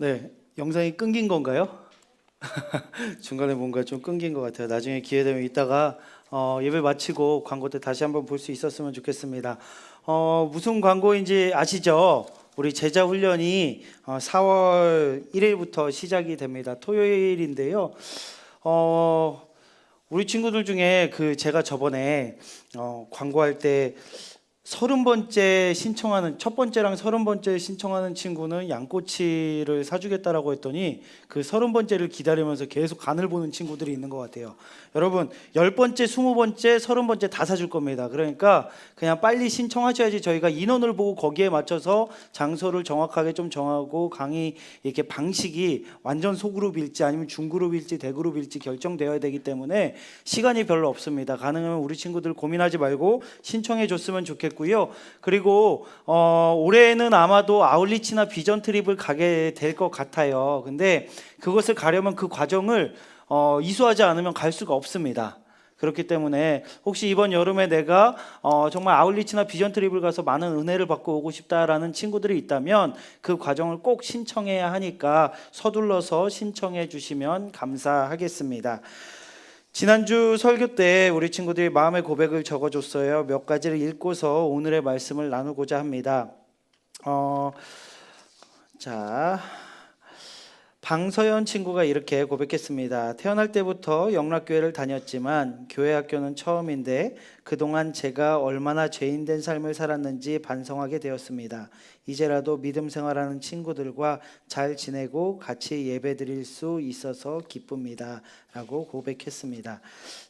네, 영상이 끊긴 건가요? 중간에 뭔가 좀 끊긴 것 같아요. 나중에 기회 되면 이따가 예배 마치고 광고 때 다시 한번 볼 수 있었으면 좋겠습니다. 무슨 광고인지 아시죠? 우리 제자 훈련이 4월 1일부터 시작이 됩니다. 토요일인데요. 우리 친구들 중에 제가 저번에 광고할 때 30번째 신청하는 첫 번째랑 30번째 신청하는 친구는 양꼬치를 사주겠다라고 했더니 그 30번째를 기다리면서 계속 간을 보는 친구들이 있는 것 같아요. 여러분 10번째, 20번째, 30번째 다 사줄 겁니다. 그러니까 그냥 빨리 신청하셔야지 저희가 인원을 보고 거기에 맞춰서 장소를 정확하게 좀 정하고 강의 이렇게 방식이 완전 소그룹일지 아니면 중그룹일지 대그룹일지 결정되어야 되기 때문에 시간이 별로 없습니다. 가능하면 우리 친구들 고민하지 말고 신청해 줬으면 좋겠고요. 그리고 올해는 아마도 아울리치나 비전 트립을 가게 될 것 같아요. 근데 그것을 가려면 그 과정을 이수하지 않으면 갈 수가 없습니다. 그렇기 때문에 혹시 이번 여름에 내가 정말 아울리치나 비전 트립을 가서 많은 은혜를 받고 오고 싶다라는 친구들이 있다면 그 과정을 꼭 신청해야 하니까 서둘러서 신청해 주시면 감사하겠습니다. 지난주 설교 때 우리 친구들이 마음의 고백을 적어줬어요. 몇 가지를 읽고서 오늘의 말씀을 나누고자 합니다. 자, 방서연 친구가 이렇게 고백했습니다. 태어날 때부터 영락교회를 다녔지만 교회 학교는 처음인데 그동안 제가 얼마나 죄인된 삶을 살았는지 반성하게 되었습니다. 이제라도 믿음 생활하는 친구들과 잘 지내고 같이 예배 드릴 수 있어서 기쁩니다. 라고 고백했습니다.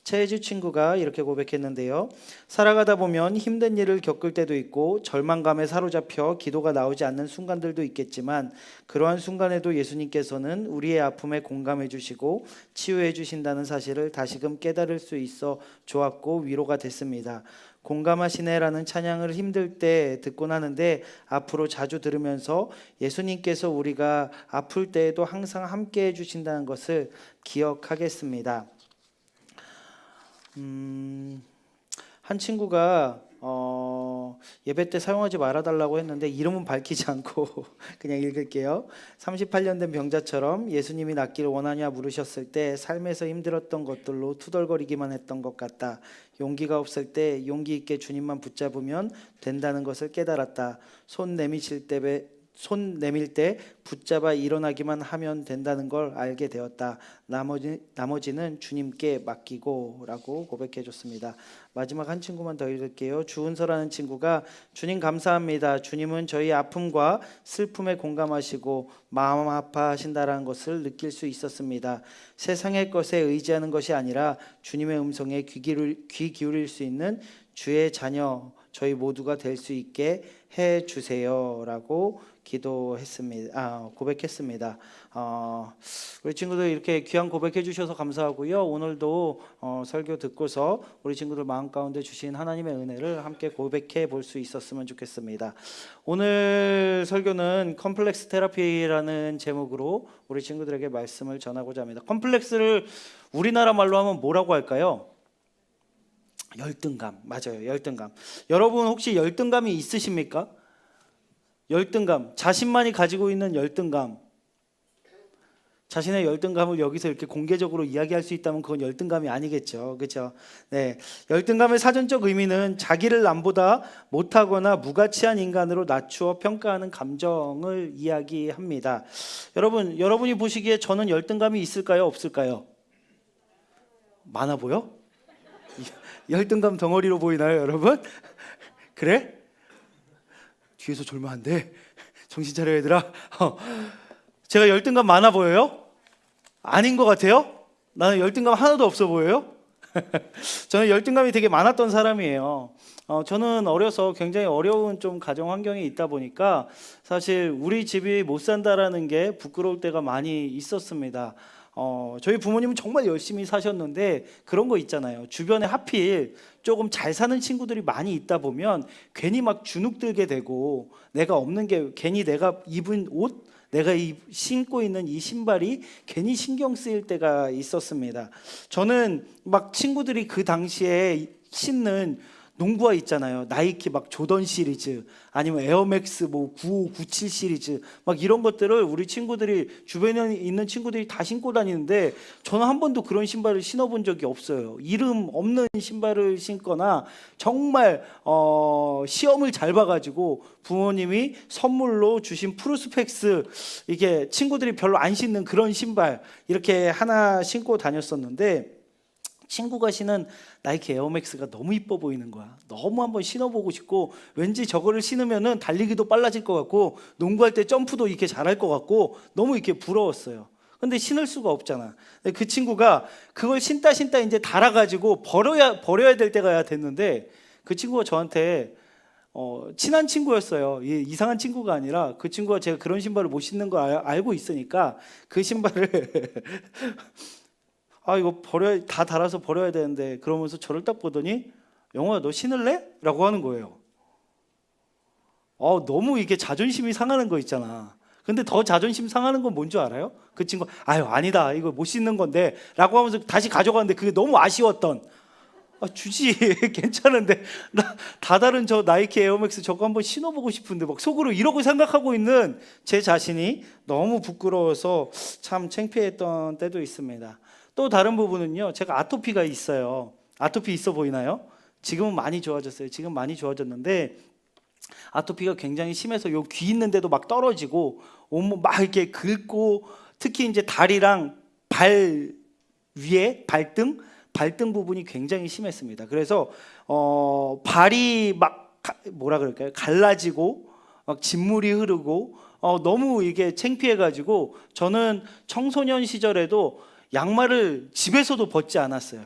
최혜주 친구가 이렇게 고백했는데요. 살아가다 보면 힘든 일을 겪을 때도 있고 절망감에 사로잡혀 기도가 나오지 않는 순간들도 있겠지만 그러한 순간에도 예수님께서는 우리의 아픔에 공감해 주시고 치유해 주신다는 사실을 다시금 깨달을 수 있어 좋았고 위로가 됐습니다. 공감하시네라는 찬양을 힘들 때 듣곤 하는데 앞으로 자주 들으면서 예수님께서 우리가 아플 때에도 항상 함께 해주신다는 것을 기억하겠습니다. 한 친구가 예배 때 사용하지 말아달라고 했는데 이름은 밝히지 않고 그냥 읽을게요. 38년 된 병자처럼 예수님이 낫기를 원하냐 물으셨을 때 삶에서 힘들었던 것들로 투덜거리기만 했던 것 같다. 용기가 없을 때 용기 있게 주님만 붙잡으면 된다는 것을 깨달았다. 손 내밀 때 붙잡아 일어나기만 하면 된다는 걸 알게 되었다. 나머지는 주님께 맡기고 라고 고백해 줬습니다. 마지막 한 친구만 더 읽을게요. 주은서라는 친구가 주님 감사합니다. 주님은 저희 아픔과 슬픔에 공감하시고 마음 아파하신다는 것을 느낄 수 있었습니다. 세상의 것에 의지하는 것이 아니라 주님의 음성에 귀 기울일 수 있는 주의 자녀 저희 모두가 될 수 있게 해 주세요라고 기도했습니다. 고백했습니다. 우리 친구들 이렇게 귀한 고백해 주셔서 감사하고요. 오늘도 설교 듣고서 우리 친구들 마음 가운데 주신 하나님의 은혜를 함께 고백해 볼 수 있었으면 좋겠습니다. 오늘 설교는 컴플렉스 테라피라는 제목으로 우리 친구들에게 말씀을 전하고자 합니다. 컴플렉스를 우리나라 말로 하면 뭐라고 할까요? 열등감. 맞아요. 열등감. 여러분 혹시 열등감이 있으십니까? 열등감. 자신만이 가지고 있는 열등감. 자신의 열등감을 여기서 이렇게 공개적으로 이야기할 수 있다면 그건 열등감이 아니겠죠. 그렇죠? 네. 열등감의 사전적 의미는 자기를 남보다 못하거나 무가치한 인간으로 낮추어 평가하는 감정을 이야기합니다. 여러분이 보시기에 저는 열등감이 있을까요? 없을까요? 많아 보여? 열등감 덩어리로 보이나요, 여러분? 그래? 뒤에서 졸면 안 돼. 정신 차려 얘들아. 제가 열등감 많아 보여요? 아닌 것 같아요? 나는 열등감 하나도 없어 보여요? 저는 열등감이 되게 많았던 사람이에요. 저는 어려서 굉장히 어려운 좀 가정 환경에 있다 보니까 사실 우리 집이 못 산다라는 게 부끄러울 때가 많이 있었습니다. 저희 부모님은 정말 열심히 사셨는데 그런 거 있잖아요. 주변에 하필 조금 잘 사는 친구들이 많이 있다 보면 괜히 막 주눅 들게 되고 내가 없는 게 괜히 내가 입은 옷, 내가 신고 있는 이 신발이 괜히 신경 쓰일 때가 있었습니다. 저는 막 친구들이 그 당시에 신는 농구화 있잖아요. 나이키 막 조던 시리즈 아니면 에어맥스 뭐 9597 시리즈 막 이런 것들을 우리 친구들이 주변에 있는 친구들이 다 신고 다니는데 저는 한 번도 그런 신발을 신어본 적이 없어요. 이름 없는 신발을 신거나 정말 시험을 잘 봐가지고 부모님이 선물로 주신 프로스펙스 이게 친구들이 별로 안 신는 그런 신발 이렇게 하나 신고 다녔었는데 친구가 신은 나이키 에어맥스가 너무 이뻐 보이는 거야. 너무 한번 신어보고 싶고 왠지 저거를 신으면은 달리기도 빨라질 것 같고 농구할 때 점프도 이렇게 잘할 것 같고 너무 이렇게 부러웠어요. 근데 신을 수가 없잖아. 근데 그 친구가 그걸 신다 이제 달아가지고 버려야 될 때가 됐는데 그 친구가 저한테 친한 친구였어요. 이상한 친구가 아니라 그 친구가 제가 그런 신발을 못 신는 걸 알고 있으니까 그 신발을 이거 다 달아서 버려야 되는데 그러면서 저를 딱 보더니 영호야 너 신을래? 라고 하는 거예요. 너무 이게 자존심이 상하는 거 있잖아. 근데 더 자존심 상하는 건 뭔 줄 알아요? 그 친구 아니다 이거 못 신는 건데 라고 하면서 다시 가져가는데 그게 너무 아쉬웠던 주지 괜찮은데 다 다른 저 나이키 에어맥스 저거 한번 신어보고 싶은데 막 속으로 이러고 생각하고 있는 제 자신이 너무 부끄러워서 참 창피했던 때도 있습니다. 또 다른 부분은요, 제가 아토피가 있어요. 아토피 있어 보이나요? 지금은 많이 좋아졌어요. 지금 많이 좋아졌는데 아토피가 굉장히 심해서 요 귀 있는데도 막 떨어지고 온몸 막 이렇게 긁고 특히 이제 다리랑 발 위에 발등 부분이 굉장히 심했습니다. 그래서 발이 막 뭐라 그럴까요? 갈라지고 막 진물이 흐르고 너무 이게 창피해가지고 저는 청소년 시절에도 양말을 집에서도 벗지 않았어요.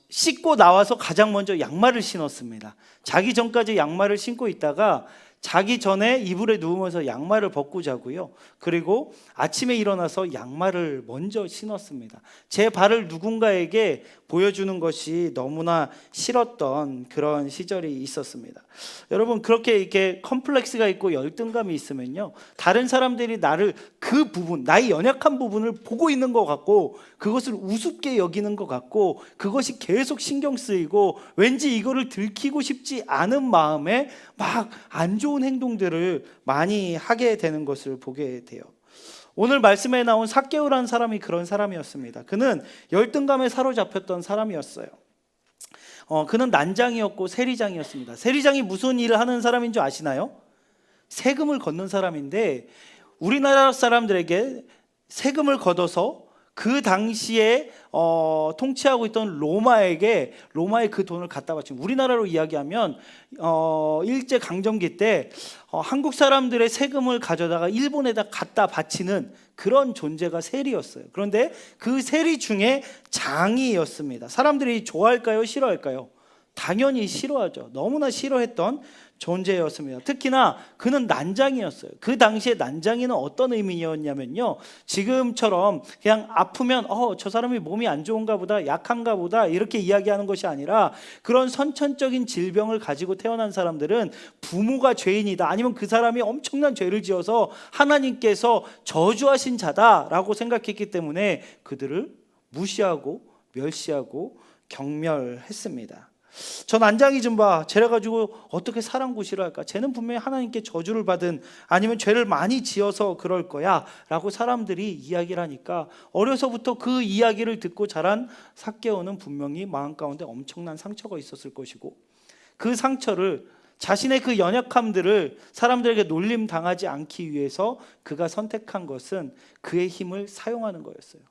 씻고 나와서 가장 먼저 양말을 신었습니다. 자기 전까지 양말을 신고 있다가 자기 전에 이불에 누우면서 양말을 벗고 자고요. 그리고 아침에 일어나서 양말을 먼저 신었습니다. 제 발을 누군가에게 보여주는 것이 너무나 싫었던 그런 시절이 있었습니다. 여러분 그렇게 이렇게 컴플렉스가 있고 열등감이 있으면요. 다른 사람들이 나를 그 부분, 나의 연약한 부분을 보고 있는 것 같고 그것을 우습게 여기는 것 같고 그것이 계속 신경 쓰이고 왠지 이거를 들키고 싶지 않은 마음에 막 안 좋은 행동들을 많이 하게 되는 것을 보게 돼요. 오늘 말씀에 나온 삭개오라는 사람이 그런 사람이었습니다. 그는 열등감에 사로잡혔던 사람이었어요. 그는 난장이었고 세리장이었습니다. 세리장이 무슨 일을 하는 사람인 줄 아시나요? 세금을 걷는 사람인데 우리나라 사람들에게 세금을 걷어서 그 당시에 통치하고 있던 로마의 그 돈을 갖다 바친, 우리나라로 이야기하면 일제 강점기 때 한국 사람들의 세금을 가져다가 일본에다 갖다 바치는 그런 존재가 세리였어요. 그런데 그 세리 중에 장이었습니다. 사람들이 좋아할까요? 싫어할까요? 당연히 싫어하죠. 너무나 싫어했던 존재였습니다. 특히나 그는 난장이었어요. 그 당시에 난장이는 어떤 의미였냐면요, 지금처럼 그냥 아프면 저 사람이 몸이 안 좋은가 보다, 약한가 보다 이렇게 이야기하는 것이 아니라 그런 선천적인 질병을 가지고 태어난 사람들은 부모가 죄인이다, 아니면 그 사람이 엄청난 죄를 지어서 하나님께서 저주하신 자다라고 생각했기 때문에 그들을 무시하고 멸시하고 경멸했습니다. 저 난장이 좀 봐, 쟤래 가지고 어떻게 사람 구실을 할까? 쟤는 분명히 하나님께 저주를 받은, 아니면 죄를 많이 지어서 그럴 거야 라고 사람들이 이야기를 하니까 어려서부터 그 이야기를 듣고 자란 삭개오는 분명히 마음 가운데 엄청난 상처가 있었을 것이고, 그 상처를, 자신의 그 연약함들을 사람들에게 놀림 당하지 않기 위해서 그가 선택한 것은 그의 힘을 사용하는 거였어요.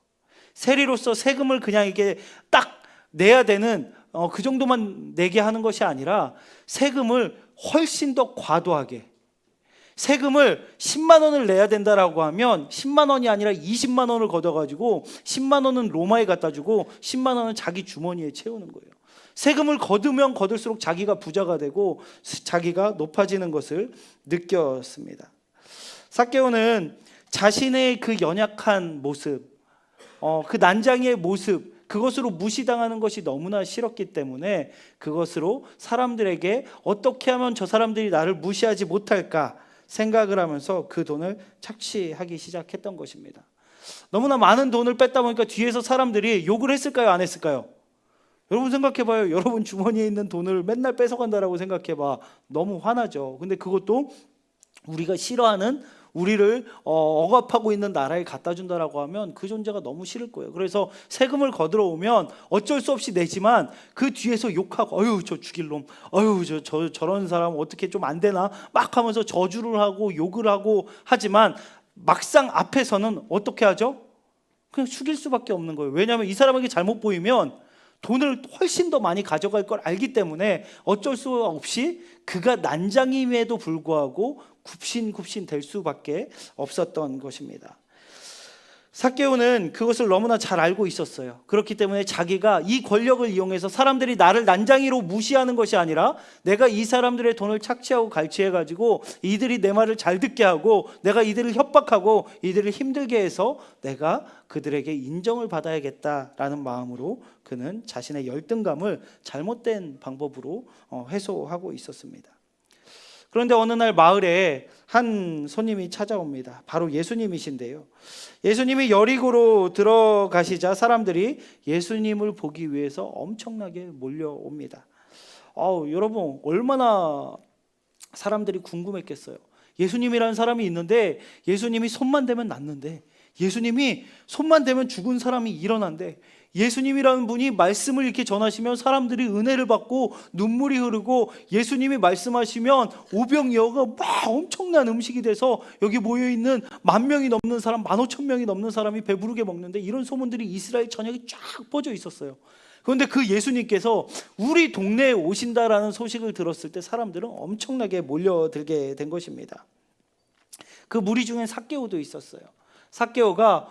세리로서 세금을 그냥 이게 딱 내야 되는 그 정도만 내게 하는 것이 아니라 세금을 훨씬 더 과도하게, 세금을 10만 원을 내야 된다라고 하면 10만 원이 아니라 20만 원을 걷어가지고 10만 원은 로마에 갖다 주고 10만 원은 자기 주머니에 채우는 거예요. 세금을 거두면 거둘수록 자기가 부자가 되고 자기가 높아지는 것을 느꼈습니다. 삭개오는 자신의 그 연약한 모습, 그 난장이의 모습, 그것으로 무시당하는 것이 너무나 싫었기 때문에 그것으로 사람들에게 어떻게 하면 저 사람들이 나를 무시하지 못할까 생각을 하면서 그 돈을 착취하기 시작했던 것입니다. 너무나 많은 돈을 뺐다 보니까 뒤에서 사람들이 욕을 했을까요? 안 했을까요? 여러분 생각해봐요. 여러분 주머니에 있는 돈을 맨날 뺏어간다라고 생각해봐. 너무 화나죠. 근데 그것도 우리가 싫어하는, 우리를 억압하고 있는 나라에 갖다 준다라고 하면 그 존재가 너무 싫을 거예요. 그래서 세금을 거들어 오면 어쩔 수 없이 내지만 그 뒤에서 욕하고, 어휴 저 죽일 놈, 어휴 저런 사람 어떻게 좀 안 되나 막 하면서 저주를 하고 욕을 하고 하지만 막상 앞에서는 어떻게 하죠? 그냥 죽일 수밖에 없는 거예요. 왜냐하면 이 사람에게 잘못 보이면 돈을 훨씬 더 많이 가져갈 걸 알기 때문에 어쩔 수 없이 그가 난장임에도 불구하고 굽신굽신 될 수밖에 없었던 것입니다. 삭개오는 그것을 너무나 잘 알고 있었어요. 그렇기 때문에 자기가 이 권력을 이용해서 사람들이 나를 난장이로 무시하는 것이 아니라 내가 이 사람들의 돈을 착취하고 갈취해가지고 이들이 내 말을 잘 듣게 하고 내가 이들을 협박하고 이들을 힘들게 해서 내가 그들에게 인정을 받아야겠다라는 마음으로 그는 자신의 열등감을 잘못된 방법으로 해소하고 있었습니다. 그런데 어느 날 마을에 한 손님이 찾아옵니다. 바로 예수님이신데요. 예수님이 여리고로 들어가시자 사람들이 예수님을 보기 위해서 엄청나게 몰려옵니다. 여러분 얼마나 사람들이 궁금했겠어요. 예수님이라는 사람이 있는데 예수님이 손만 대면 낫는데, 예수님이 손만 대면 죽은 사람이 일어난대, 예수님이라는 분이 말씀을 이렇게 전하시면 사람들이 은혜를 받고 눈물이 흐르고 예수님이 말씀하시면 오병이어가 막 엄청난 음식이 돼서 여기 모여있는 10,000명이 넘는 사람, 15,000명이 넘는 사람이 배부르게 먹는데, 이런 소문들이 이스라엘 전역에 쫙 퍼져 있었어요. 그런데 그 예수님께서 우리 동네에 오신다라는 소식을 들었을 때 사람들은 엄청나게 몰려들게 된 것입니다. 그 무리 중엔 삭개오도 있었어요. 삭개오가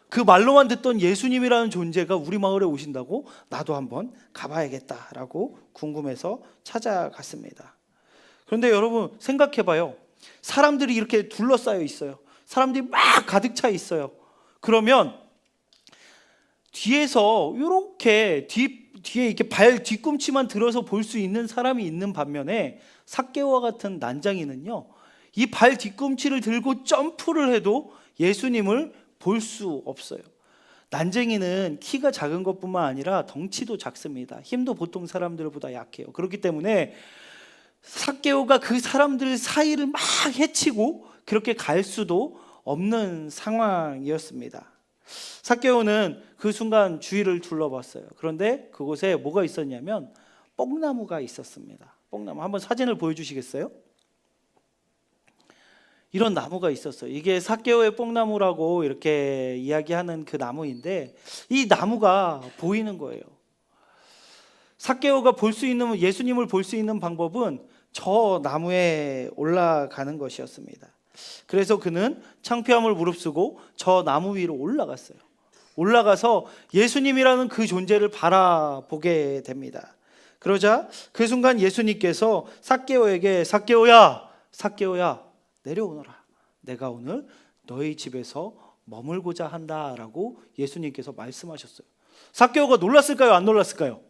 그 말로만 듣던 예수님이라는 존재가 우리 마을에 오신다고? 나도 한번 가봐야겠다라고 궁금해서 찾아갔습니다. 그런데 여러분 생각해봐요. 사람들이 이렇게 둘러싸여 있어요. 사람들이 막 가득 차 있어요. 그러면 뒤에서 이렇게 뒤에 이렇게 발 뒤꿈치만 들어서 볼 수 있는 사람이 있는 반면에 삭개오와 같은 난장이는요, 이 발 뒤꿈치를 들고 점프를 해도 예수님을 볼 수 없어요. 난쟁이는 키가 작은 것뿐만 아니라 덩치도 작습니다. 힘도 보통 사람들보다 약해요. 그렇기 때문에 삭개오가 그 사람들 사이를 막 헤치고 그렇게 갈 수도 없는 상황이었습니다. 삭개오는 그 순간 주위를 둘러봤어요. 그런데 그곳에 뭐가 있었냐면 뽕나무가 있었습니다. 뽕나무, 한번 사진을 보여주시겠어요? 이런 나무가 있었어요. 이게 삭개오의 뽕나무라고 이렇게 이야기하는 그 나무인데, 이 나무가 보이는 거예요. 삭개오가 볼 수 있는, 예수님을 볼 수 있는 방법은 저 나무에 올라가는 것이었습니다. 그래서 그는 창피함을 무릅쓰고 저 나무 위로 올라갔어요. 올라가서 예수님이라는 그 존재를 바라보게 됩니다. 그러자 그 순간 예수님께서 삭개오에게 삭개오야 내려오너라. 내가 오늘 너희 집에서 머물고자 한다라고 예수님께서 말씀하셨어요. 삭개오가 놀랐을까요? 안 놀랐을까요?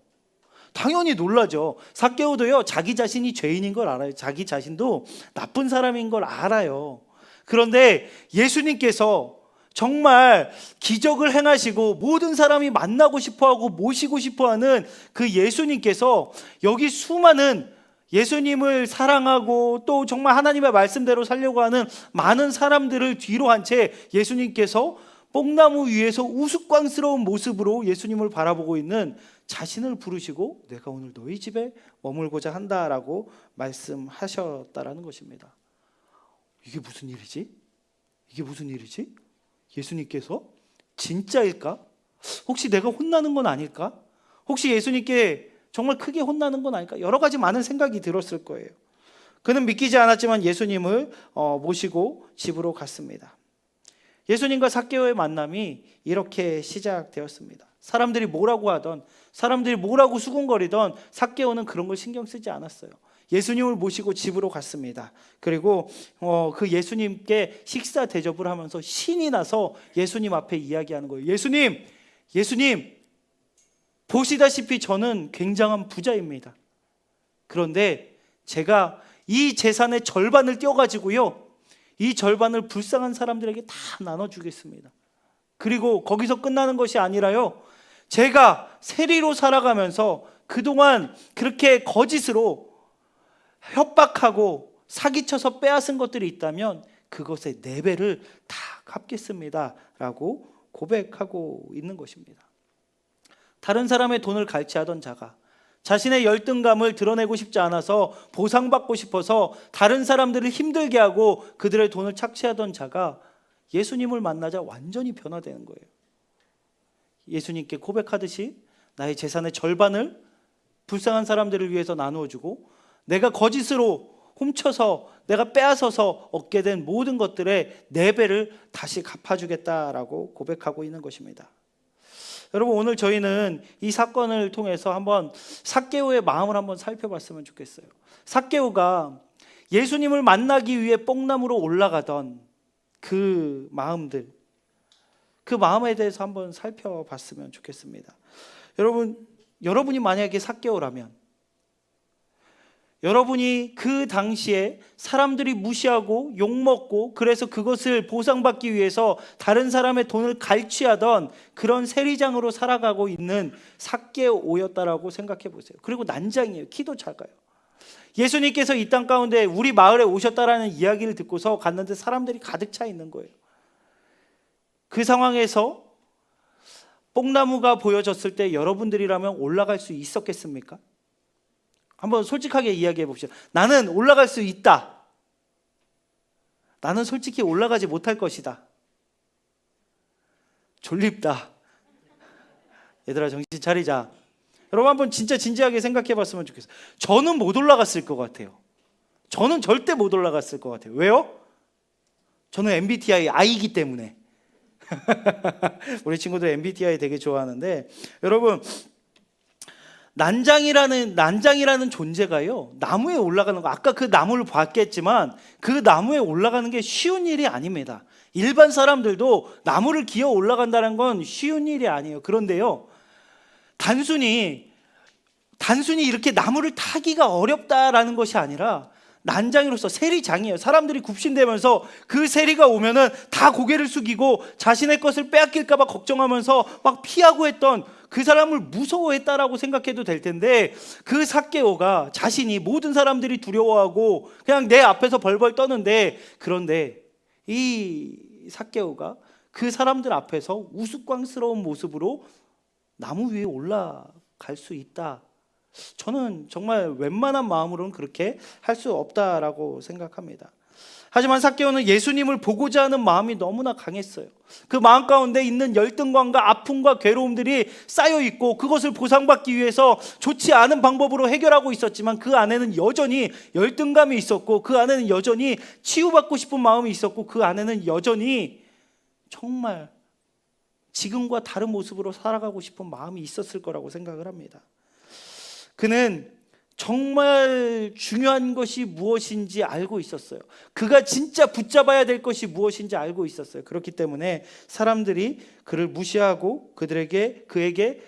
당연히 놀라죠. 삭개오도요, 자기 자신이 죄인인 걸 알아요. 자기 자신도 나쁜 사람인 걸 알아요. 그런데 예수님께서 정말 기적을 행하시고 모든 사람이 만나고 싶어하고 모시고 싶어하는 그 예수님께서 여기 수많은 예수님을 사랑하고 또 정말 하나님의 말씀대로 살려고 하는 많은 사람들을 뒤로 한 채 예수님께서 뽕나무 위에서 우스꽝스러운 모습으로 예수님을 바라보고 있는 자신을 부르시고 내가 오늘 너희 집에 머물고자 한다라고 말씀하셨다라는 것입니다. 이게 무슨 일이지? 이게 무슨 일이지? 예수님께서 진짜일까? 혹시 내가 혼나는 건 아닐까? 혹시 예수님께 정말 크게 혼나는 건 아닐까? 여러 가지 많은 생각이 들었을 거예요. 그는 믿기지 않았지만 예수님을 모시고 집으로 갔습니다. 예수님과 삭개오의 만남이 이렇게 시작되었습니다. 사람들이 뭐라고 하던, 사람들이 뭐라고 수군거리던 삭개오는 그런 걸 신경 쓰지 않았어요. 예수님을 모시고 집으로 갔습니다. 그리고 그 예수님께 식사 대접을 하면서 신이 나서 예수님 앞에 이야기하는 거예요. 예수님, 보시다시피 저는 굉장한 부자입니다. 그런데 제가 이 재산의 절반을 떼어가지고요, 이 절반을 불쌍한 사람들에게 다 나눠주겠습니다. 그리고 거기서 끝나는 것이 아니라요, 제가 세리로 살아가면서 그동안 그렇게 거짓으로 협박하고 사기쳐서 빼앗은 것들이 있다면 그것의 4배를 다 갚겠습니다 라고 고백하고 있는 것입니다. 다른 사람의 돈을 갈취하던 자가 자신의 열등감을 드러내고 싶지 않아서 보상받고 싶어서 다른 사람들을 힘들게 하고 그들의 돈을 착취하던 자가 예수님을 만나자 완전히 변화되는 거예요. 예수님께 고백하듯이 나의 재산의 절반을 불쌍한 사람들을 위해서 나누어주고 내가 거짓으로 훔쳐서 내가 빼앗아서 얻게 된 모든 것들의 4배를 다시 갚아주겠다라고 고백하고 있는 것입니다. 여러분, 오늘 저희는 이 사건을 통해서 한번 삭개오의 마음을 한번 살펴봤으면 좋겠어요. 삭개오가 예수님을 만나기 위해 뽕나무로 올라가던 그 마음들, 그 마음에 대해서 한번 살펴봤으면 좋겠습니다. 여러분이 만약에 삭개오라면, 여러분이 그 당시에 사람들이 무시하고 욕먹고 그래서 그것을 보상받기 위해서 다른 사람의 돈을 갈취하던 그런 세리장으로 살아가고 있는 삭개오였다라고 생각해 보세요. 그리고 난장이에요. 키도 작아요. 예수님께서 이 땅 가운데 우리 마을에 오셨다라는 이야기를 듣고서 갔는데 사람들이 가득 차 있는 거예요. 그 상황에서 뽕나무가 보여졌을 때 여러분들이라면 올라갈 수 있었겠습니까? 한번 솔직하게 이야기해 봅시다. 나는 올라갈 수 있다. 나는 솔직히 올라가지 못할 것이다. 졸립다. 얘들아, 정신 차리자. 여러분, 한번 진짜 진지하게 생각해 봤으면 좋겠어요. 저는 못 올라갔을 것 같아요. 저는 절대 못 올라갔을 것 같아요. 왜요? 저는 MBTI I이기 때문에. 우리 친구들 MBTI 되게 좋아하는데, 여러분, 난장이라는 존재가요, 나무에 올라가는 거, 아까 그 나무를 봤겠지만 그 나무에 올라가는 게 쉬운 일이 아닙니다. 일반 사람들도 나무를 기어 올라간다는 건 쉬운 일이 아니에요. 그런데요, 단순히 이렇게 나무를 타기가 어렵다라는 것이 아니라 난장이로서, 세리장이에요. 사람들이 굽신대면서 그 세리가 오면은 다 고개를 숙이고 자신의 것을 빼앗길까 봐 걱정하면서 막 피하고 했던, 그 사람을 무서워했다라고 생각해도 될 텐데, 그 삭개오가 자신이 모든 사람들이 두려워하고 그냥 내 앞에서 벌벌 떠는데, 그런데 이 삭개오가 그 사람들 앞에서 우스꽝스러운 모습으로 나무 위에 올라갈 수 있다. 저는 정말 웬만한 마음으로는 그렇게 할 수 없다라고 생각합니다. 하지만 삭개오는 예수님을 보고자 하는 마음이 너무나 강했어요. 그 마음 가운데 있는 열등감과 아픔과 괴로움들이 쌓여 있고 그것을 보상받기 위해서 좋지 않은 방법으로 해결하고 있었지만 그 안에는 여전히 열등감이 있었고 그 안에는 여전히 치유받고 싶은 마음이 있었고 그 안에는 여전히 정말 지금과 다른 모습으로 살아가고 싶은 마음이 있었을 거라고 생각을 합니다. 그는 정말 중요한 것이 무엇인지 알고 있었어요. 그가 진짜 붙잡아야 될 것이 무엇인지 알고 있었어요. 그렇기 때문에 사람들이 그를 무시하고 그에게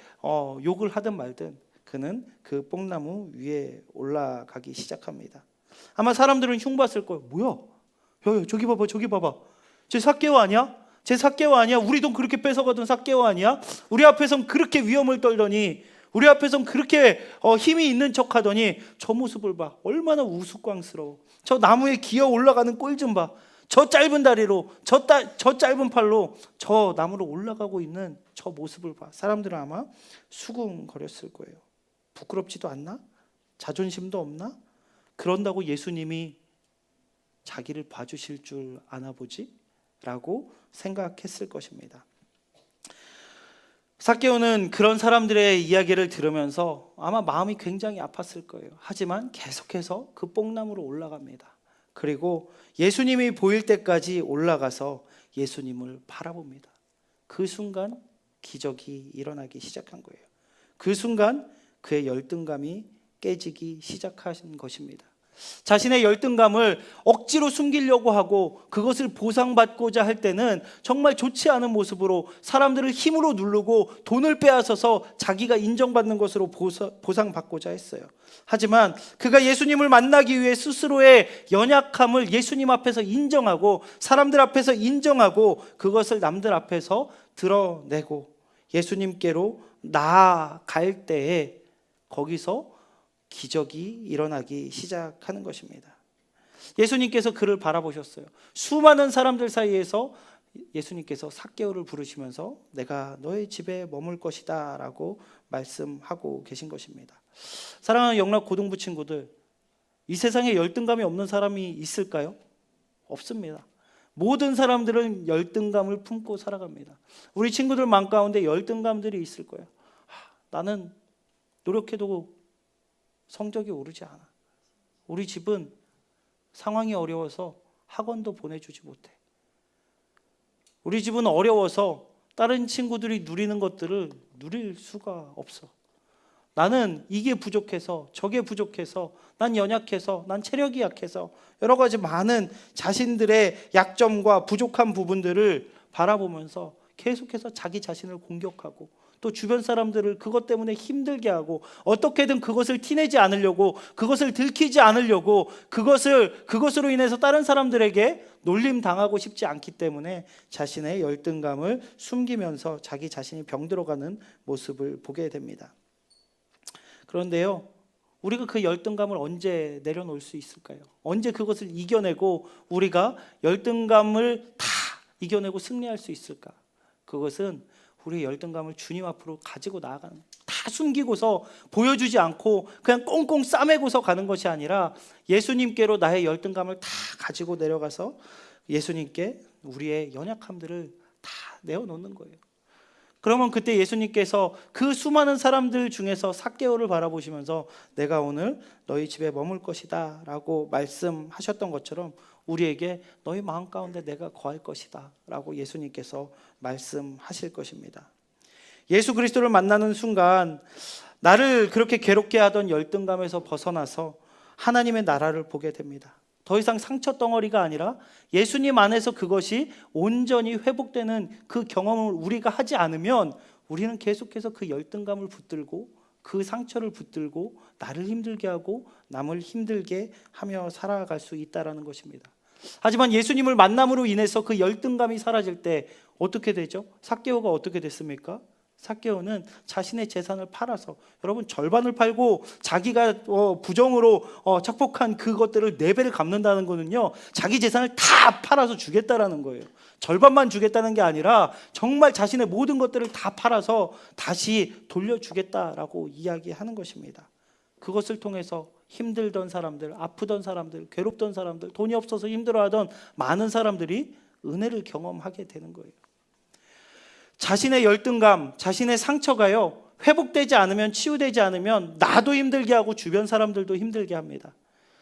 욕을 하든 말든 그는 그 뽕나무 위에 올라가기 시작합니다. 아마 사람들은 흉봤을 거예요. 뭐야? 야, 저기 봐봐. 쟤 삭개오 아니야? 쟤 삭개오 아니야? 우리 돈 그렇게 뺏어가던 삭개오 아니야? 우리 앞에선 그렇게 위험을 떨더니, 우리 앞에선 그렇게 힘이 있는 척하더니 저 모습을 봐. 얼마나 우스꽝스러워. 저 나무에 기어 올라가는 꼴 좀 봐. 저 짧은 다리로, 저 짧은 팔로 저 나무로 올라가고 있는 저 모습을 봐. 사람들은 아마 수군거렸을 거예요. 부끄럽지도 않나? 자존심도 없나? 그런다고 예수님이 자기를 봐주실 줄 아나 보지? 라고 생각했을 것입니다. 삭개오는 그런 사람들의 이야기를 들으면서 아마 마음이 굉장히 아팠을 거예요. 하지만 계속해서 그 뽕나무로 올라갑니다. 그리고 예수님이 보일 때까지 올라가서 예수님을 바라봅니다. 그 순간 기적이 일어나기 시작한 거예요. 그 순간 그의 열등감이 깨지기 시작한 것입니다. 자신의 열등감을 억지로 숨기려고 하고 그것을 보상받고자 할 때는 정말 좋지 않은 모습으로 사람들을 힘으로 누르고 돈을 빼앗아서 자기가 인정받는 것으로 보상받고자 했어요. 하지만 그가 예수님을 만나기 위해 스스로의 연약함을 예수님 앞에서 인정하고 사람들 앞에서 인정하고 그것을 남들 앞에서 드러내고 예수님께로 나아갈 때에 거기서 기적이 일어나기 시작하는 것입니다. 예수님께서 그를 바라보셨어요. 수많은 사람들 사이에서 예수님께서 삭개오를 부르시면서 내가 너의 집에 머물 것이다 라고 말씀하고 계신 것입니다. 사랑하는 영락 고등부 친구들, 이 세상에 열등감이 없는 사람이 있을까요? 없습니다. 모든 사람들은 열등감을 품고 살아갑니다. 우리 친구들 맘 가운데 열등감들이 있을 거예요. 나는 노력해도 성적이 오르지 않아. 우리 집은 상황이 어려워서 학원도 보내주지 못해. 우리 집은 어려워서 다른 친구들이 누리는 것들을 누릴 수가 없어. 나는 이게 부족해서, 저게 부족해서, 난 연약해서, 난 체력이 약해서, 여러 가지 많은 자신들의 약점과 부족한 부분들을 바라보면서 계속해서 자기 자신을 공격하고 또 주변 사람들을 그것 때문에 힘들게 하고 어떻게든 그것을 티내지 않으려고, 그것을 들키지 않으려고, 그것으로 인해서 다른 사람들에게 놀림 당하고 싶지 않기 때문에 자신의 열등감을 숨기면서 자기 자신이 병들어가는 모습을 보게 됩니다. 그런데요, 우리가 그 열등감을 언제 내려놓을 수 있을까요? 언제 그것을 이겨내고 우리가 열등감을 다 이겨내고 승리할 수 있을까? 그것은 우리의 열등감을 주님 앞으로 가지고 나아가는 거예요. 다 숨기고서 보여주지 않고 그냥 꽁꽁 싸매고서 가는 것이 아니라 예수님께로 나의 열등감을 다 가지고 내려가서 예수님께 우리의 연약함들을 다 내어놓는 거예요. 그러면 그때 예수님께서 그 수많은 사람들 중에서 삭개오를 바라보시면서 내가 오늘 너희 집에 머물 것이다 라고 말씀하셨던 것처럼 우리에게 너희 마음 가운데 내가 거할 것이다 라고 예수님께서 말씀하실 것입니다. 예수 그리스도를 만나는 순간 나를 그렇게 괴롭게 하던 열등감에서 벗어나서 하나님의 나라를 보게 됩니다. 더 이상 상처 덩어리가 아니라 예수님 안에서 그것이 온전히 회복되는 그 경험을 우리가 하지 않으면 우리는 계속해서 그 열등감을 붙들고 그 상처를 붙들고 나를 힘들게 하고 남을 힘들게 하며 살아갈 수 있다는 것입니다. 하지만 예수님을 만남으로 인해서 그 열등감이 사라질 때 어떻게 되죠? 삭개오가 어떻게 됐습니까? 삭개오는 자신의 재산을 팔아서, 여러분 절반을 팔고 자기가 부정으로 착복한 그것들을 4배를 갚는다는 거는요, 자기 재산을 다 팔아서 주겠다라는 거예요. 절반만 주겠다는 게 아니라 정말 자신의 모든 것들을 다 팔아서 다시 돌려주겠다라고 이야기하는 것입니다. 그것을 통해서 힘들던 사람들, 아프던 사람들, 괴롭던 사람들, 돈이 없어서 힘들어하던 많은 사람들이 은혜를 경험하게 되는 거예요. 자신의 열등감, 자신의 상처가요, 회복되지 않으면, 치유되지 않으면 나도 힘들게 하고 주변 사람들도 힘들게 합니다.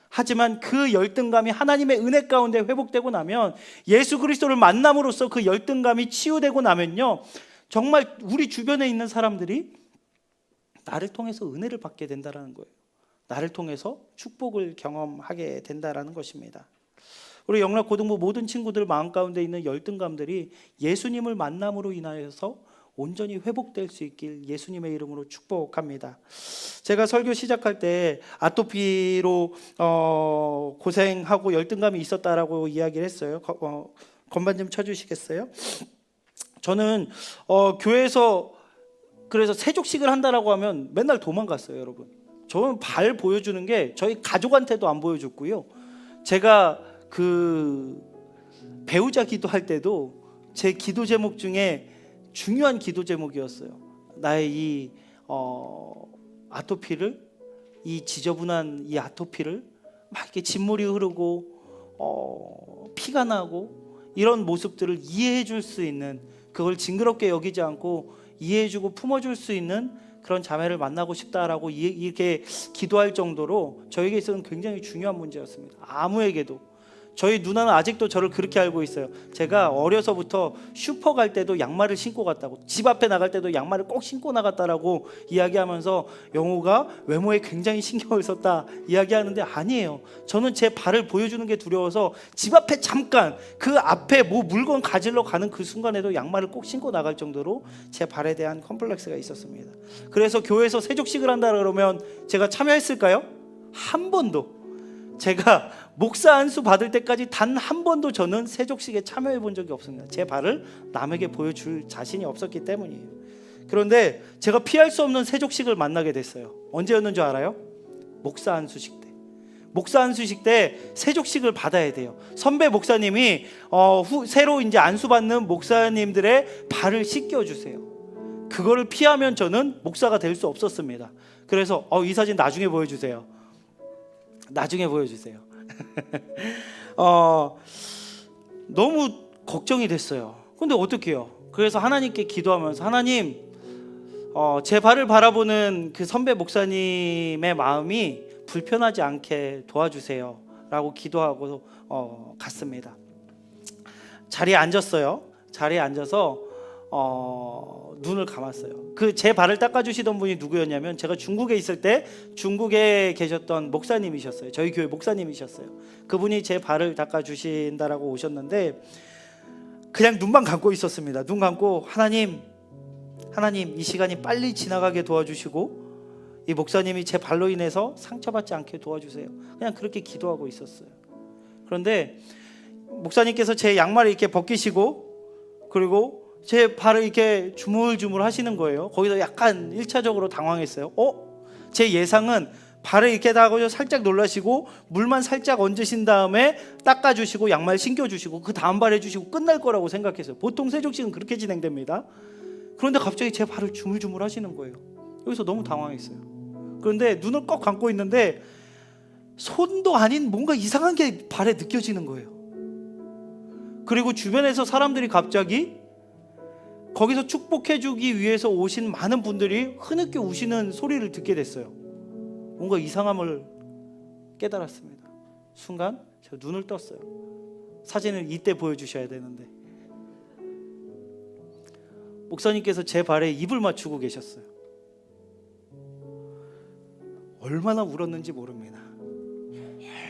하지만 그 열등감이 하나님의 은혜 가운데 회복되고 나면, 예수 그리스도를 만남으로써 그 열등감이 치유되고 나면요, 정말 우리 주변에 있는 사람들이 나를 통해서 은혜를 받게 된다는 거예요. 나를 통해서 축복을 경험하게 된다는 것입니다. 우리 영락 고등부 모든 친구들 마음 가운데 있는 열등감들이 예수님을 만남으로 인하여서 온전히 회복될 수 있길 예수님의 이름으로 축복합니다. 제가 설교 시작할 때 아토피로 고생하고 열등감이 있었다라고 이야기를 했어요. 건반 좀 쳐주시겠어요? 저는 교회에서 그래서 세족식을 한다라고 하면 맨날 도망갔어요, 여러분. 저는 발 보여주는 게 저희 가족한테도 안 보여줬고요. 제가 그 배우자 기도할 때도 제 기도 제목 중에 중요한 기도 제목이었어요. 나의 이 아토피를, 이 지저분한 이 아토피를 막 이렇게 진물이 흐르고 피가 나고 이런 모습들을 이해해 줄 수 있는, 그걸 징그럽게 여기지 않고 이해해 주고 품어줄 수 있는 그런 자매를 만나고 싶다라고 이렇게 기도할 정도로 저에게 있어서는 굉장히 중요한 문제였습니다. 아무에게도. 저희 누나는 아직도 저를 그렇게 알고 있어요. 제가 어려서부터 슈퍼 갈 때도 양말을 신고 갔다고, 집 앞에 나갈 때도 양말을 꼭 신고 나갔다라고 이야기하면서 영호가 외모에 굉장히 신경을 썼다 이야기하는데, 아니에요. 저는 제 발을 보여주는 게 두려워서 집 앞에 잠깐 그 앞에 뭐 물건 가지러 가는 그 순간에도 양말을 꼭 신고 나갈 정도로 제 발에 대한 컴플렉스가 있었습니다. 그래서 교회에서 세족식을 한다 그러면 제가 참여했을까요? 한 번도. 제가 목사 안수 받을 때까지 단 한 번도 저는 세족식에 참여해 본 적이 없습니다. 제 발을 남에게 보여줄 자신이 없었기 때문이에요. 그런데 제가 피할 수 없는 세족식을 만나게 됐어요. 언제였는 줄 알아요? 목사 안수식 때. 목사 안수식 때 세족식을 받아야 돼요. 선배 목사님이 새로 이제 안수받는 목사님들의 발을 씻겨주세요. 그거를 피하면 저는 목사가 될 수 없었습니다. 그래서 이 사진 나중에 보여주세요. 나중에 보여주세요. 너무 걱정이 됐어요. 근데 어떡해요? 그래서 하나님께 기도하면서 하나님, 제 발을 바라보는 그 선배 목사님의 마음이 불편하지 않게 도와주세요 라고 기도하고 갔습니다. 자리에 앉았어요. 자리에 앉아서 눈을 감았어요. 그 제 발을 닦아주시던 분이 누구였냐면, 제가 중국에 있을 때 중국에 계셨던 목사님이셨어요. 저희 교회 목사님이셨어요. 그분이 제 발을 닦아주신다라고 오셨는데 그냥 눈만 감고 있었습니다. 눈 감고 하나님 이 시간이 빨리 지나가게 도와주시고 이 목사님이 제 발로 인해서 상처받지 않게 도와주세요. 그냥 그렇게 기도하고 있었어요. 그런데 목사님께서 제 양말을 이렇게 벗기시고 그리고 제 발을 이렇게 주물주물 하시는 거예요. 거기서 약간 1차적으로 당황했어요. 제 예상은 발을 이렇게 닦아서 살짝 놀라시고 물만 살짝 얹으신 다음에 닦아주시고 양말 신겨주시고 그 다음 발 해주시고 끝날 거라고 생각했어요. 보통 세족식은 그렇게 진행됩니다. 그런데 갑자기 제 발을 주물주물 하시는 거예요. 여기서 너무 당황했어요. 그런데 눈을 꼭 감고 있는데 손도 아닌 뭔가 이상한 게 발에 느껴지는 거예요. 그리고 주변에서 사람들이 갑자기 거기서 축복해주기 위해서 오신 많은 분들이 흐느껴 우시는 소리를 듣게 됐어요. 뭔가 이상함을 깨달았습니다. 순간 제가 눈을 떴어요. 사진을 이때 보여주셔야 되는데 목사님께서 제 발에 입을 맞추고 계셨어요. 얼마나 울었는지 모릅니다.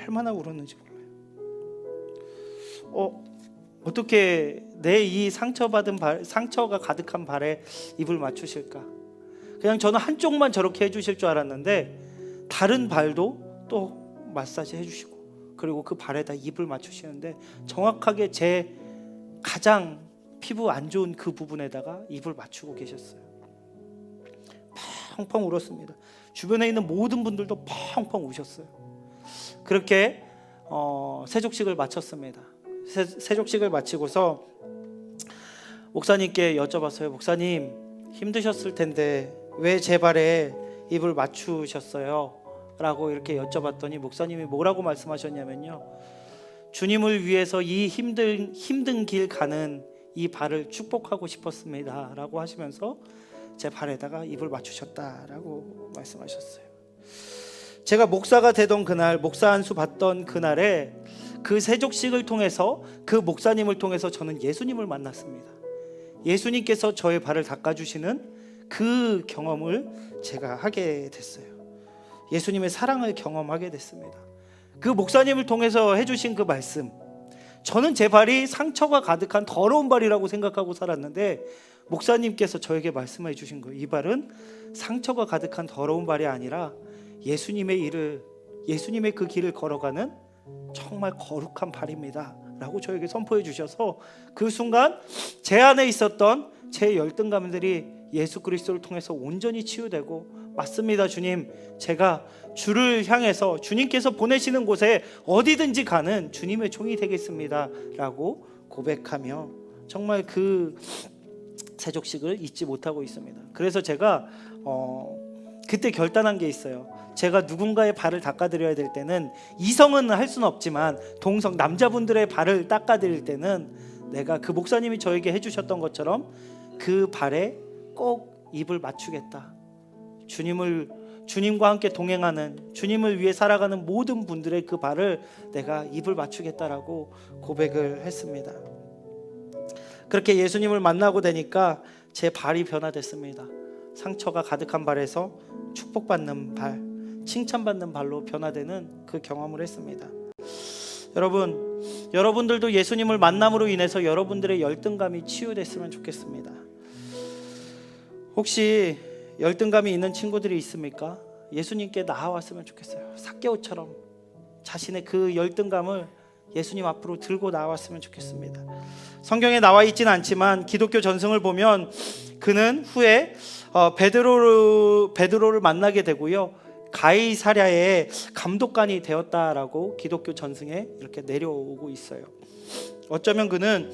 얼마나 울었는지 몰라요. 어떻게 내 이 상처받은 상처가 가득한 발에 입을 맞추실까? 그냥 저는 한쪽만 저렇게 해주실 줄 알았는데 다른 발도 또 마사지 해주시고 그리고 그 발에다 입을 맞추시는데 정확하게 제 가장 피부 안 좋은 그 부분에다가 입을 맞추고 계셨어요. 펑펑 울었습니다. 주변에 있는 모든 분들도 펑펑 우셨어요. 그렇게 세족식을 마쳤습니다. 세족식을 마치고서 목사님께 여쭤봤어요. 목사님, 힘드셨을 텐데 왜 제 발에 입을 맞추셨어요? 라고 이렇게 여쭤봤더니 목사님이 뭐라고 말씀하셨냐면요, 주님을 위해서 이 힘든 길 가는 이 발을 축복하고 싶었습니다 라고 하시면서 제 발에다가 입을 맞추셨다라고 말씀하셨어요. 제가 목사가 되던 그날, 목사 안수 받던 그날에 그 세족식을 통해서 그 목사님을 통해서 저는 예수님을 만났습니다. 예수님께서 저의 발을 닦아주시는 그 경험을 제가 하게 됐어요. 예수님의 사랑을 경험하게 됐습니다. 그 목사님을 통해서 해주신 그 말씀, 저는 제 발이 상처가 가득한 더러운 발이라고 생각하고 살았는데 목사님께서 저에게 말씀해 주신 거예요. 이 발은 상처가 가득한 더러운 발이 아니라 예수님의 그 길을 걸어가는 정말 거룩한 발입니다 라고 저에게 선포해 주셔서 그 순간 제 안에 있었던 제 열등감들이 예수 그리스도를 통해서 온전히 치유되고, 맞습니다 주님, 제가 주를 향해서 주님께서 보내시는 곳에 어디든지 가는 주님의 종이 되겠습니다 라고 고백하며 정말 그 세족식을 잊지 못하고 있습니다. 그래서 제가 그때 결단한 게 있어요. 제가 누군가의 발을 닦아드려야 될 때는, 이성은 할 수는 없지만 동성 남자분들의 발을 닦아드릴 때는 내가 그 목사님이 저에게 해주셨던 것처럼 그 발에 꼭 입을 맞추겠다. 주님과 함께 동행하는, 주님을 위해 살아가는 모든 분들의 그 발을 내가 입을 맞추겠다라고 고백을 했습니다. 그렇게 예수님을 만나고 되니까 제 발이 변화됐습니다. 상처가 가득한 발에서 축복받는 발, 칭찬받는 발로 변화되는 그 경험을 했습니다. 여러분들도 예수님을 만남으로 인해서 여러분들의 열등감이 치유됐으면 좋겠습니다. 혹시 열등감이 있는 친구들이 있습니까? 예수님께 나아왔으면 좋겠어요. 삭개오처럼 자신의 그 열등감을 예수님 앞으로 들고 나왔으면 좋겠습니다. 성경에 나와 있지는 않지만 기독교 전승을 보면 그는 후에 베드로를 만나게 되고요, 가이사랴의 감독관이 되었다라고 기독교 전승에 이렇게 내려오고 있어요. 어쩌면 그는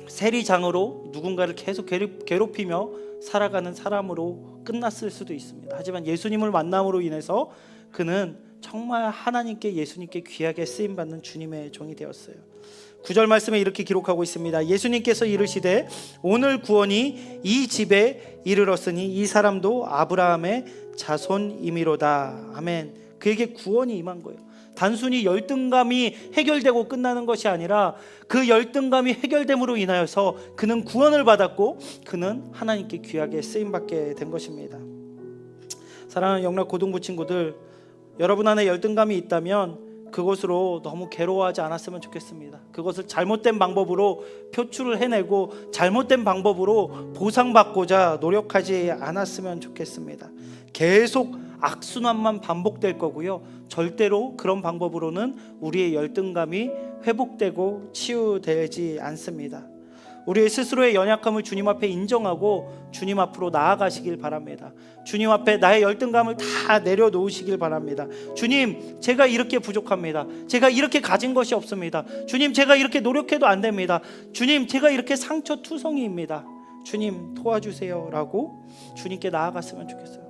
세리장으로 누군가를 계속 괴롭히며 살아가는 사람으로 끝났을 수도 있습니다. 하지만 예수님을 만남으로 인해서 그는 정말 하나님께, 예수님께 귀하게 쓰임받는 주님의 종이 되었어요. 9절 말씀에 이렇게 기록하고 있습니다. 예수님께서 이르시되 오늘 구원이 이 집에 이르렀으니 이 사람도 아브라함의 자손이미로다. 아멘. 그에게 구원이 임한 거예요. 단순히 열등감이 해결되고 끝나는 것이 아니라 그 열등감이 해결됨으로 인하여서 그는 구원을 받았고 그는 하나님께 귀하게 쓰임받게 된 것입니다. 사랑하는 영락 고등부 친구들, 여러분 안에 열등감이 있다면 그것으로 너무 괴로워하지 않았으면 좋겠습니다. 그것을 잘못된 방법으로 표출을 해내고 잘못된 방법으로 보상받고자 노력하지 않았으면 좋겠습니다. 계속 악순환만 반복될 거고요, 절대로 그런 방법으로는 우리의 열등감이 회복되고 치유되지 않습니다. 우리의 스스로의 연약함을 주님 앞에 인정하고 주님 앞으로 나아가시길 바랍니다. 주님 앞에 나의 열등감을 다 내려놓으시길 바랍니다. 주님, 제가 이렇게 부족합니다. 제가 이렇게 가진 것이 없습니다. 주님, 제가 이렇게 노력해도 안 됩니다. 주님, 제가 이렇게 상처투성이입니다. 주님, 도와주세요 라고 주님께 나아갔으면 좋겠어요.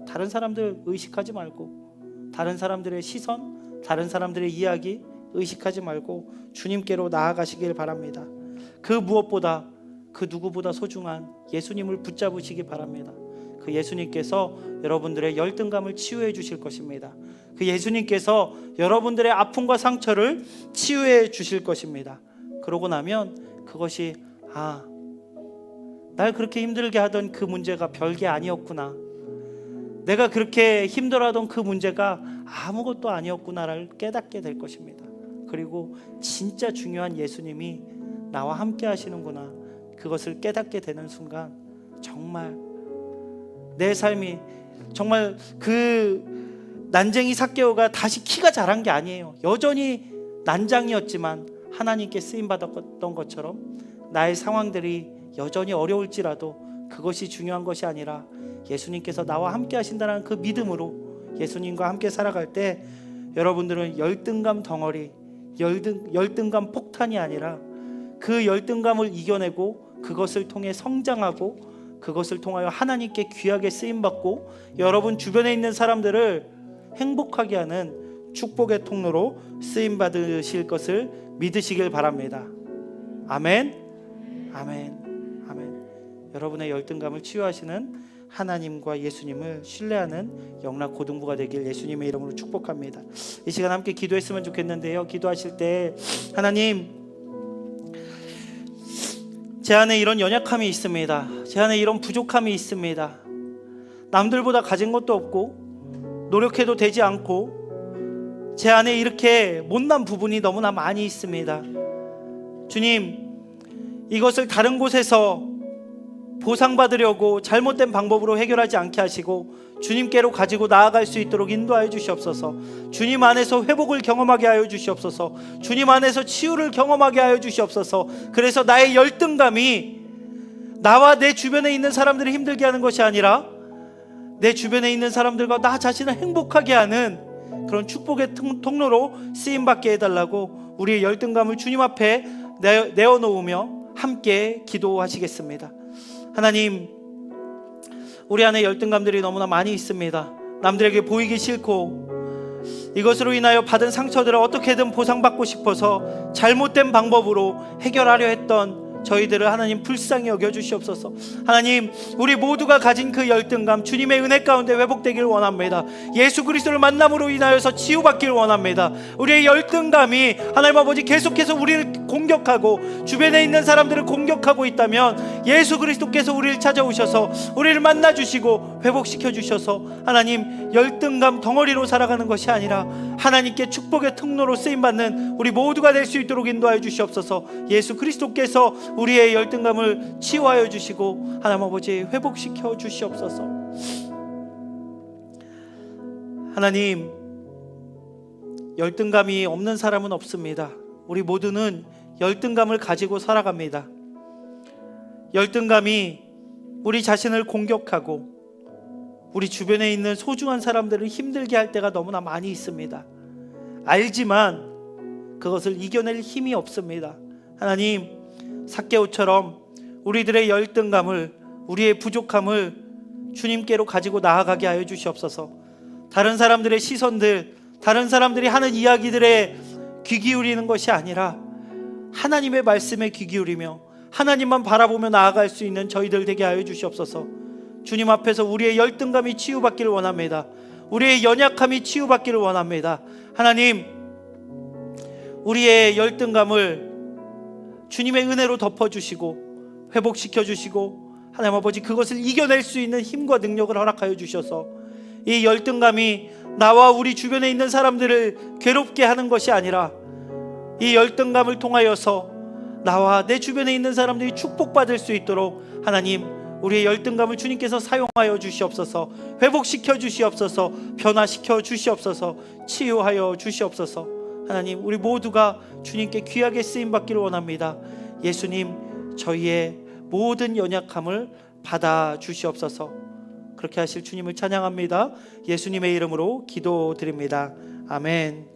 다른 사람들 의식하지 말고, 다른 사람들의 시선, 다른 사람들의 이야기 의식하지 말고 주님께로 나아가시길 바랍니다. 그 무엇보다, 그 누구보다 소중한 예수님을 붙잡으시기 바랍니다. 그 예수님께서 여러분들의 열등감을 치유해 주실 것입니다. 그 예수님께서 여러분들의 아픔과 상처를 치유해 주실 것입니다. 그러고 나면 그것이 날 그렇게 힘들게 하던 그 문제가 별게 아니었구나, 내가 그렇게 힘들어하던 그 문제가 아무것도 아니었구나를 깨닫게 될 것입니다. 그리고 진짜 중요한 예수님이 나와 함께 하시는구나, 그것을 깨닫게 되는 순간 정말 내 삶이, 정말 그 난쟁이 삭개오가 다시 키가 자란 게 아니에요. 여전히 난장이었지만 하나님께 쓰임받았던 것처럼 나의 상황들이 여전히 어려울지라도 그것이 중요한 것이 아니라 예수님께서 나와 함께 하신다는 그 믿음으로 예수님과 함께 살아갈 때 여러분들은 열등감 덩어리, 열등감 폭탄이 아니라 그 열등감을 이겨내고 그것을 통해 성장하고 그것을 통하여 하나님께 귀하게 쓰임받고 여러분 주변에 있는 사람들을 행복하게 하는 축복의 통로로 쓰임받으실 것을 믿으시길 바랍니다. 아멘. 아멘. 아멘. 여러분의 열등감을 치유하시는 하나님과 예수님을 신뢰하는 영락 고등부가 되길 예수님의 이름으로 축복합니다. 이 시간 함께 기도했으면 좋겠는데요, 기도하실 때 하나님, 제 안에 이런 연약함이 있습니다. 제 안에 이런 부족함이 있습니다. 남들보다 가진 것도 없고 노력해도 되지 않고 제 안에 이렇게 못난 부분이 너무나 많이 있습니다. 주님, 이것을 다른 곳에서 보상받으려고 잘못된 방법으로 해결하지 않게 하시고 주님께로 가지고 나아갈 수 있도록 인도하여 주시옵소서. 주님 안에서 회복을 경험하게 하여 주시옵소서. 주님 안에서 치유를 경험하게 하여 주시옵소서. 그래서 나의 열등감이 나와 내 주변에 있는 사람들을 힘들게 하는 것이 아니라 내 주변에 있는 사람들과 나 자신을 행복하게 하는 그런 축복의 통로로 쓰임받게 해달라고 우리의 열등감을 주님 앞에 내어놓으며 함께 기도하시겠습니다. 하나님, 우리 안에 열등감들이 너무나 많이 있습니다. 남들에게 보이기 싫고 이것으로 인하여 받은 상처들을 어떻게든 보상받고 싶어서 잘못된 방법으로 해결하려 했던 저희들을 하나님 불쌍히 여겨주시옵소서. 하나님, 우리 모두가 가진 그 열등감 주님의 은혜 가운데 회복되길 원합니다. 예수 그리스도를 만남으로 인하여서 치유받길 원합니다. 우리의 열등감이 하나님 아버지 계속해서 우리를 공격하고 주변에 있는 사람들을 공격하고 있다면 예수 그리스도께서 우리를 찾아오셔서 우리를 만나주시고 회복시켜 주셔서 하나님, 열등감 덩어리로 살아가는 것이 아니라 하나님께 축복의 통로로 쓰임받는 우리 모두가 될 수 있도록 인도하여 주시옵소서. 예수 그리스도께서 우리의 열등감을 치유하여 주시고 하나님 아버지 회복시켜 주시옵소서. 하나님, 열등감이 없는 사람은 없습니다. 우리 모두는 열등감을 가지고 살아갑니다. 열등감이 우리 자신을 공격하고 우리 주변에 있는 소중한 사람들을 힘들게 할 때가 너무나 많이 있습니다. 알지만 그것을 이겨낼 힘이 없습니다. 하나님, 삭개오처럼 우리들의 열등감을, 우리의 부족함을 주님께로 가지고 나아가게 하여 주시옵소서. 다른 사람들의 시선들, 다른 사람들이 하는 이야기들에 귀 기울이는 것이 아니라 하나님의 말씀에 귀 기울이며 하나님만 바라보며 나아갈 수 있는 저희들 되게 하여 주시옵소서. 주님 앞에서 우리의 열등감이 치유받기를 원합니다. 우리의 연약함이 치유받기를 원합니다. 하나님, 우리의 열등감을 주님의 은혜로 덮어주시고 회복시켜주시고, 하나님 아버지, 그것을 이겨낼 수 있는 힘과 능력을 허락하여 주셔서 이 열등감이 나와 우리 주변에 있는 사람들을 괴롭게 하는 것이 아니라 이 열등감을 통하여서 나와 내 주변에 있는 사람들이 축복받을 수 있도록 하나님, 우리의 열등감을 주님께서 사용하여 주시옵소서. 회복시켜 주시옵소서. 변화시켜 주시옵소서. 치유하여 주시옵소서. 하나님, 우리 모두가 주님께 귀하게 쓰임받기를 원합니다. 예수님, 저희의 모든 연약함을 받아 주시옵소서. 그렇게 하실 주님을 찬양합니다. 예수님의 이름으로 기도드립니다. 아멘.